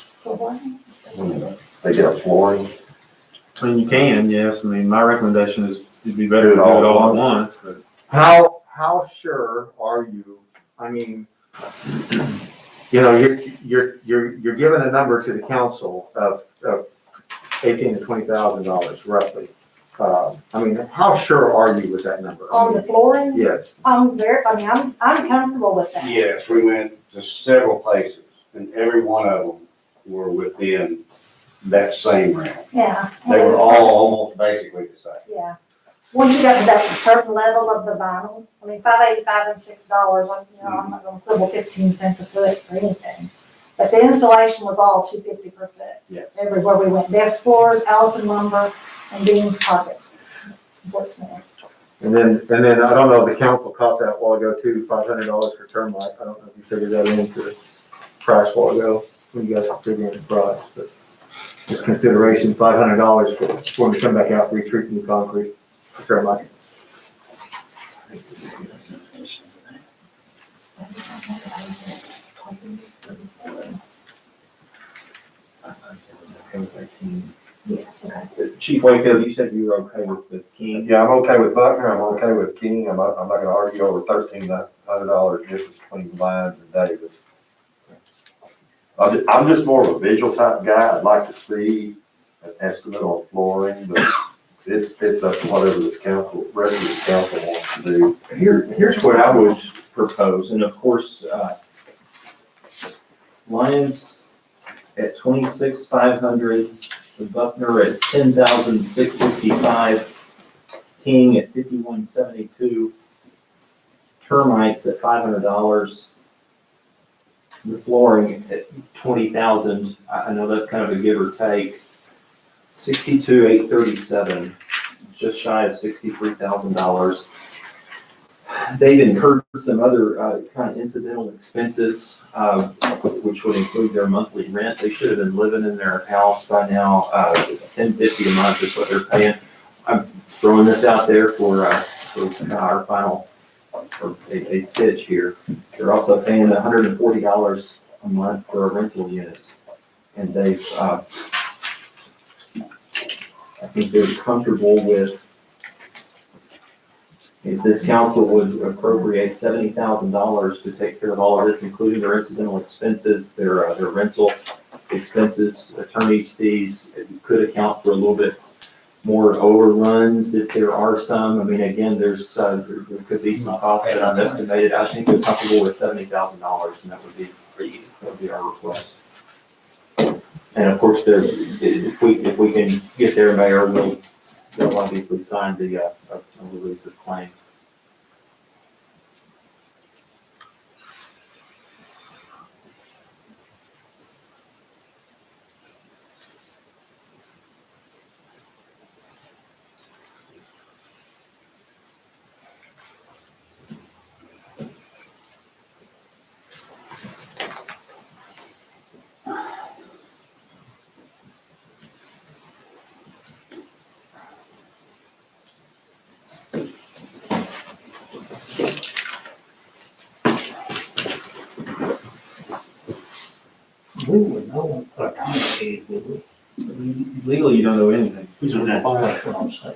K: when they get a flooring?
E: I mean, you can, yes. I mean, my recommendation is it'd be better
K: Do
E: to
K: it
E: do
K: all
E: it all
K: at
E: at once, but
A: How sure are you, I mean, you're giving a number to the council of $18,000 to $20,000 roughly. I mean, how sure are you with that number?
I: On the flooring,
A: Yes,
I: I'm comfortable with that.
H: Yes, we went to several places and every one of them were within that same realm.
I: Yeah.
H: They were all almost basically the same.
I: Yeah. Once you got to that certain level of the vinyl, I mean, $5.85 and $6, I'm not gonna quibble 15 cents a foot for anything. But the installation was all $250 per foot.
F: Yeah.
I: Everywhere we went, desk floors, Allison lumber, and Dean's carpet. Unfortunately.
A: And then, I don't know, the council caught that a while ago too, $500 for termite. I don't know if you figured that into the price a while ago, when you guys were figuring the price, but just consideration, $500 for them to come back out, retreat new concrete for termite.
F: Chief Wakefield, you said you were okay with the King.
K: Yeah, I'm okay with Buckner, I'm okay with King, I'm not gonna argue over $1,300 difference between Lyons and Davis. I'm just more of a visual type guy, I'd like to see an estimate on flooring, but it's up to whatever this council, rest of this council wants to do.
F: Here's what I would propose, and of course, Lions at 26,500, the Buckner at 10,665, King at 5,172, termites at $500, the flooring at 20,000. I know that's kind of a give or take. 62,837, just shy of $63,000. They've incurred some other kind of incidental expenses, which would include their monthly rent. They should have been living in their house by now. $10.50 a month is what they're paying. I'm throwing this out there for our final, for a pitch here. They're also paying $140 a month for a rental unit, and they've I think they're comfortable with, if this council would appropriate $70,000 to take care of all of this, including their incidental expenses, their rental expenses, attorney's fees. It could account for a little bit more overruns if there are some. I mean, again, there could be some costs that I've estimated. I think they're comfortable with $70,000, and that would be our request. And of course, if we can get their mayor, they'll obviously sign the release of claims.
C: We would know what time it is, would we?
E: Legally, you don't know anything.
C: That's what I'm saying.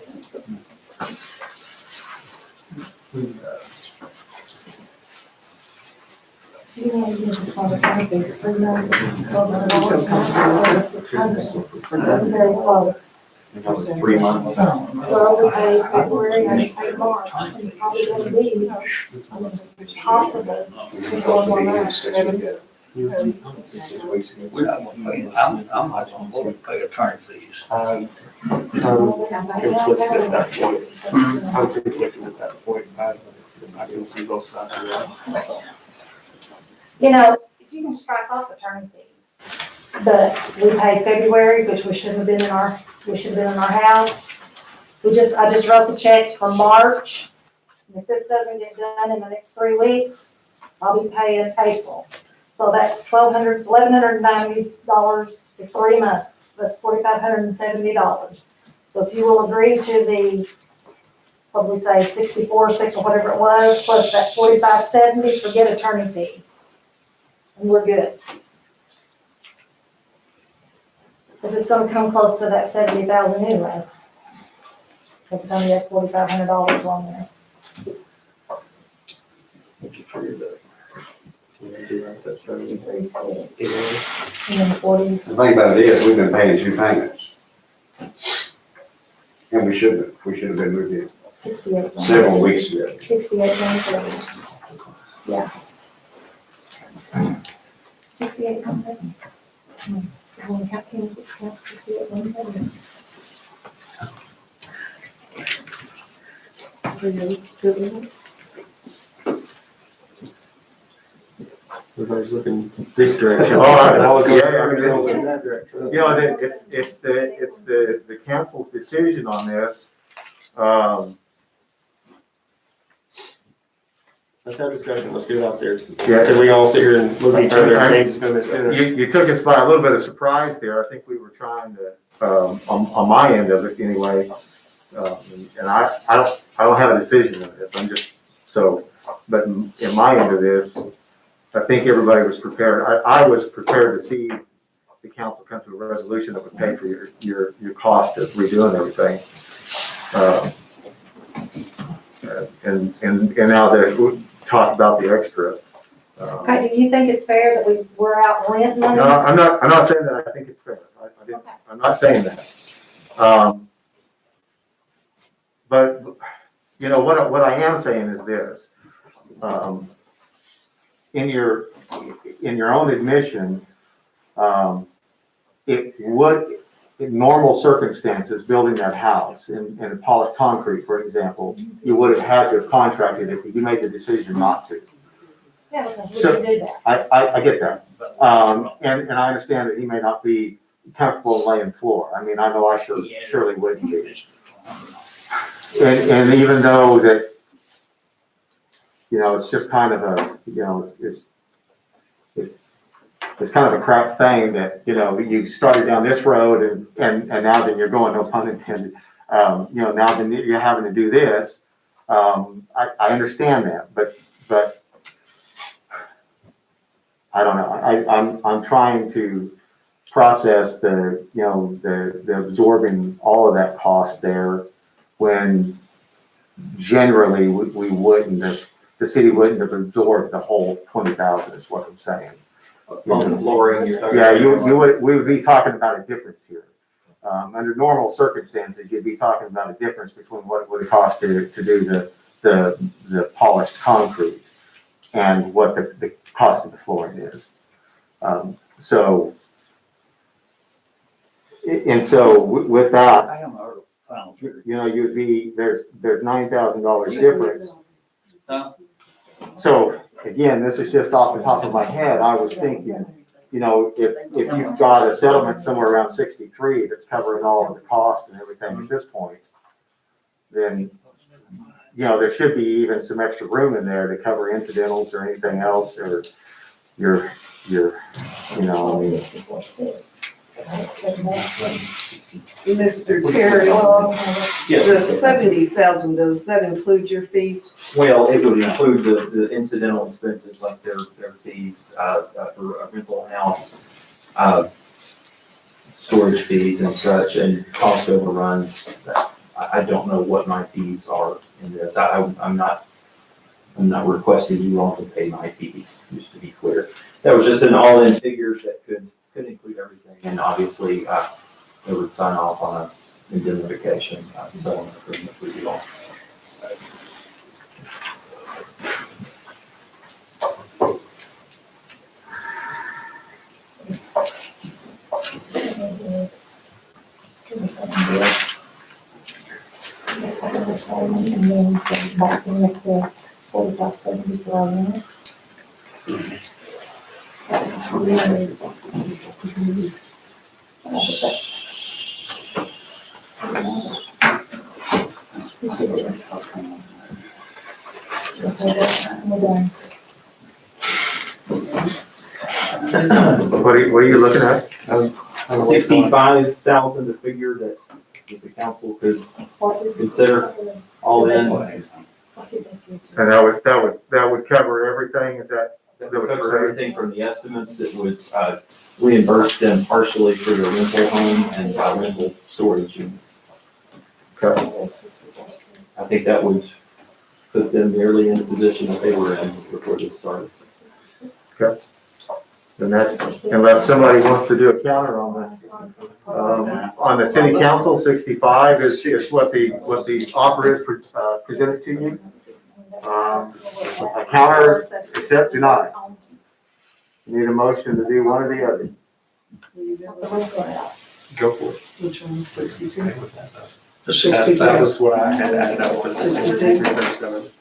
I: You know, you just want to kind of be screwed up. $600. That's very close.
F: 3 months.
I: Well, we paid February, I just paid March, it's probably gonna be, possible, to go on that.
C: We're not gonna pay, I'm not gonna go and pay attorney fees.
J: I'm conflicted at that point, I can see both sides of that.
I: You know, if you can strike off attorney fees, but we paid February, which we should have been in our house. I just wrote the checks for March. If this doesn't get done in the next 3 weeks, I'll be paying April. So that's $1,190 for 3 months. That's $4,570. So if you will agree to the, probably say 64, 6 or whatever it was, plus that $45.70, forget attorney fees. And we're good. Because it's gonna come close to that 70,000 anyway. Every time you have $4,500 on there.
J: Thank you for your bill. That's
I: 63.6. And then 40.
H: The thing about it is, we've been paying 2 payments. And we should have been moved in
I: 68.
H: several weeks ago.
I: 68.7. Yeah. 68.7. Only count 68.7.
J: Everybody's looking this direction.
A: Oh,
J: I'll go-
A: yeah, I mean,
J: I'll go in that direction.
A: You know, it's the council's decision on this.
J: Let's have discussion, let's get it out there.
A: Yeah.
J: Can we all sit here and look at each other and James is gonna.
A: You took us by a little bit of surprise there. I think we were trying to, on my end of it anyway. And I don't have a decision on this. I'm just, but in my end of this, I think everybody was prepared. I was prepared to see the council come to a resolution that would pay for your cost of redoing everything. And now that we talked about the extra.
I: Okay, do you think it's fair that we're out renting money?
A: No, I'm not saying that I think it's fair. I'm not saying that. But, you know, what I am saying is this. In your own admission, it would, in normal circumstances, building that house in polished concrete, for example, you would have had to have contracted it, but you made the decision not to.
I: Yeah, because we
A: So-
I: can do that.
A: I get that. And I understand that he may not be comfortable laying floor. I mean, I know I surely wouldn't be. And even though that, you know, it's just kind of a, you know, it's kind of a crap thing that, you know, you started down this road and now then you're going, no pun intended, you know, now then you're having to do this. I understand that, but I don't know. I'm trying to process the, you know, the absorbing all of that cost there when generally we wouldn't have, the city wouldn't have absorbed the whole 20,000 is what I'm saying.
F: On the flooring, you're talking.
A: Yeah, we would be talking about a difference here. Under normal circumstances, you'd be talking about a difference between what it would have cost to do the polished concrete and what the cost of the flooring is. So with that, you know, you'd be, there's $9,000 difference. So again, this is just off the top of my head. I was thinking, you know, if you've got a settlement somewhere around 63 that's covering all of the cost and everything at this point, then, you know, there should be even some extra room in there to cover incidentals or anything else, or your, you know, I mean.
L: Mr. Terry, the 70,000, does that include your fees?
F: Well, it would include the incidental expenses like their fees, for a rental house, storage fees and such, and cost overruns. I don't know what my fees are in this. I'm not requesting you all to pay my fees, just to be clear. That was just an all-in figure that could include everything, and obviously, it would sign off on a indemnification, settlement agreement for you all.
I: And then goes back in with the 4570 for our rent.
A: What are you looking at?
F: 65,000, the figure that the council could consider all in.
A: And that would cover everything, is that?
F: That would cover everything from the estimates. It would reimburse them partially for their rental home and rental storage unit.
A: Okay.
F: I think that would put them nearly in the position that they were in before this started.
A: And that's, unless somebody wants to do a counter on this. On the city council, 65 is what the offer is presented to you. A counter, accept, deny. You need a motion to do one or the other.
J: Go for it.
L: Which one, 62?
J: That was what I had added up for the 62, 337.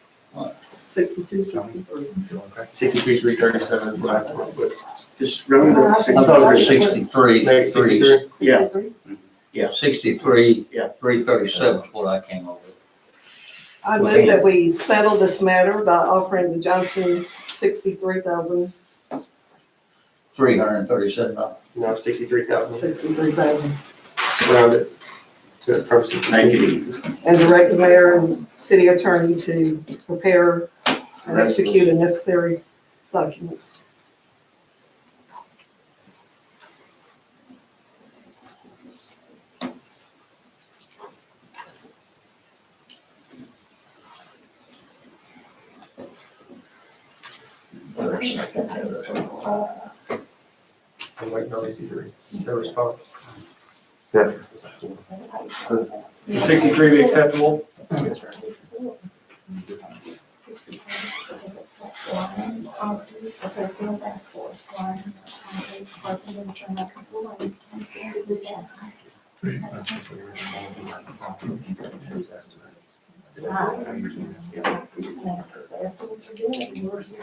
L: 62, 63.
J: 63,337 is what I put with.
B: Just remember.
I: I
C: thought it was 63,
J: Maybe 63.
B: Yeah.
L: 63?
C: 63,
B: Yeah.
C: 337 is what I came up with.
L: I move that we settle this matter by offering the Johnsons 63,000,
C: 337.
J: No, 63,000.
L: 63,000.
J: Round it to from 63.
B: Make it easy.
L: And direct the mayor and city attorney to prepare and execute the necessary documents.
J: I'm waiting on 63. No response.
A: That's,
J: 63 be acceptable?
I: Estimates are good, and we're still.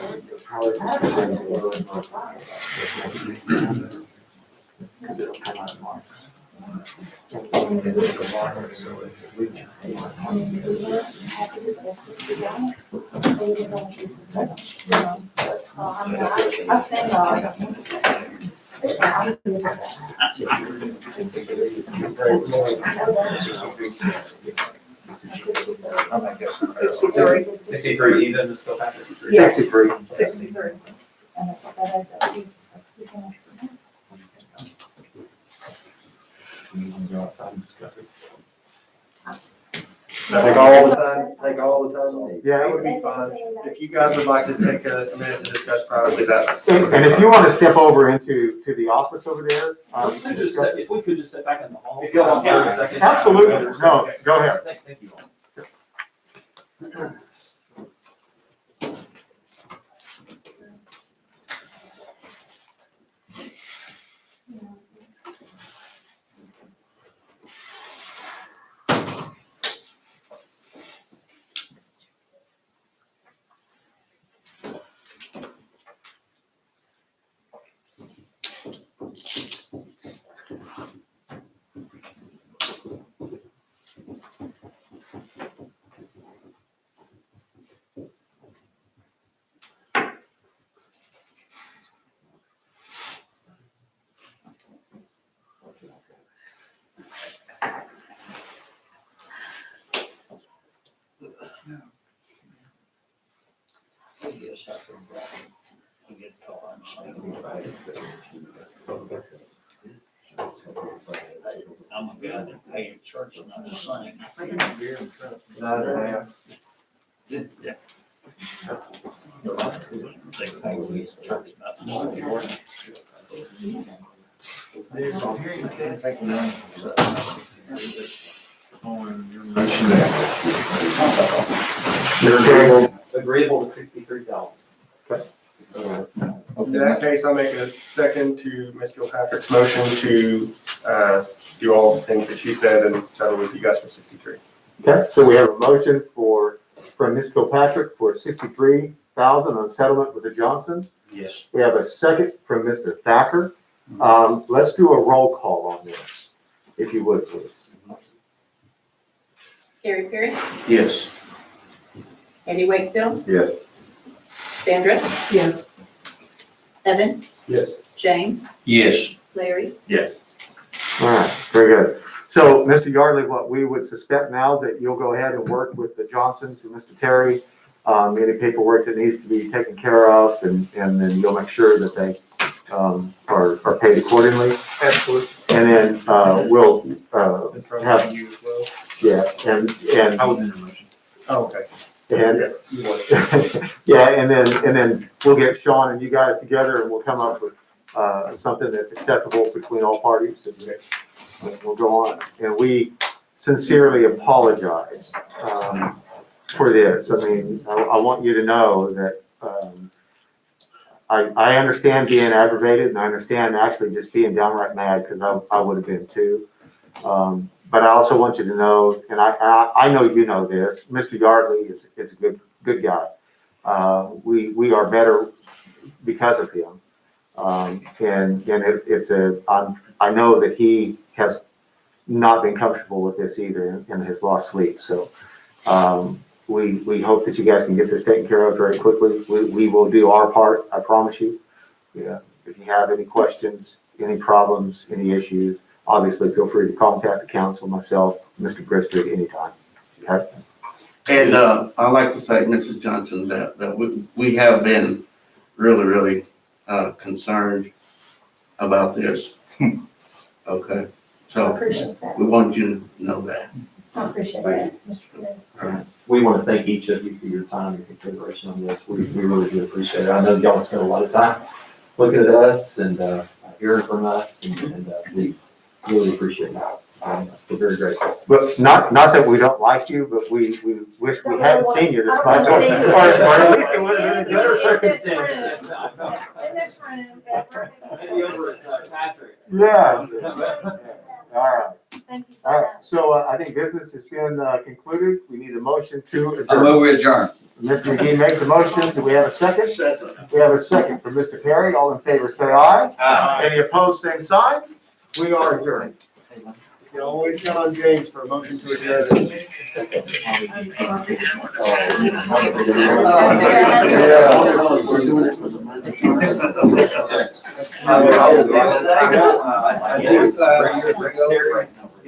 I: I stand
F: Sorry. 63 even, Ms. Kilpatrick?
L: Yes.
A: 63.
L: 63.
J: Take all the time.
A: Yeah,
J: That would be fine. If you guys would like to take a minute to discuss privately that.
A: and if you want to step over into the office over there.
F: Let's do just, if we could just step back in the hall.
J: If y'all
F: for
J: want
F: a
J: to.
F: second.
A: Absolutely, no, go ahead.
F: Thank you all.
C: I'm a guy that paid church and I'm saying.
J: 9.5.
C: They pay me church, not
F: Agreeable to 63,000.
J: In that case, I'll make a second to Ms. Kilpatrick's motion to do all the things that she said and settle with you guys for 63.
A: Okay, so we have a motion from Ms. Kilpatrick for 63,000 on settlement with the Johnsons.
C: Yes.
A: We have a second from Mr. Thacker. Let's do a roll call on this, if you would, please.
D: Carrie Perry,
B: Yes.
D: Andy Wakefield,
K: Yes.
D: Sandra,
L: Yes.
D: Evan,
J: Yes.
D: James,
C: Yes.
D: Larry.
F: Yes.
A: All right, very good. So, Mr. Yardley, what we would suspect now that you'll go ahead and work with the Johnsons and Mr. Terry, any paperwork that needs to be taken care of, and then you'll make sure that they are paid accordingly.
J: Absolutely.
A: And then we'll
J: And from
A: have,
J: you as well.
A: yeah, and
E: I was in the motion.
J: Oh, okay.
A: and
J: Yes, you would.
A: yeah, and then we'll get Sean and you guys together and we'll come up with something that's acceptable between all parties, and we'll go on. And we sincerely apologize for this. I mean, I want you to know that I understand being aggravated, and I understand actually just being downright mad, because I would have been too. But I also want you to know, and I know you know this, Mr. Yardley is a good guy. we are better because of him. I know that he has not been comfortable with this either and has lost sleep. So we hope that you guys can get this taken care of very quickly. We will do our part, I promise you. Yeah. If you have any questions, any problems, any issues, obviously feel free to contact the council, myself, Mr. Brister at any time. Okay?
B: And I'd like to say, Mrs. Johnson, that we have been really, really concerned about this. Okay,
I: I
B: so
I: appreciate that.
B: we want you to know that.
I: I appreciate that, Mr. President.
F: We want to thank each of you for your time and consideration on this. We really do appreciate it. I know y'all spent a lot of time looking at us and hearing from us, and we really appreciate it. We're very grateful.
A: But not that we don't like you, but we wish we hadn't seen you this
I: I
A: much.
I: don't wanna see you.
A: Or at least it would have been a better
I: In this
A: circumstance.
I: room.
F: next time.
I: In this room, that
F: Maybe over at Patrick's.
A: Yeah. All right.
I: Thank you so
A: All
I: much.
A: right. So I think business has been concluded. We need a motion to
C: I
A: adjourn.
C: move we adjourn.
A: Mr. McGee makes a motion. Do we have a second?
B: Second.
A: We have a second from Mr. Perry. All in favor, say aye. Any opposed, same sign. We are adjourned.
J: You can always count on James for a motion to adjourn.
B: We're doing it for the money.
F: I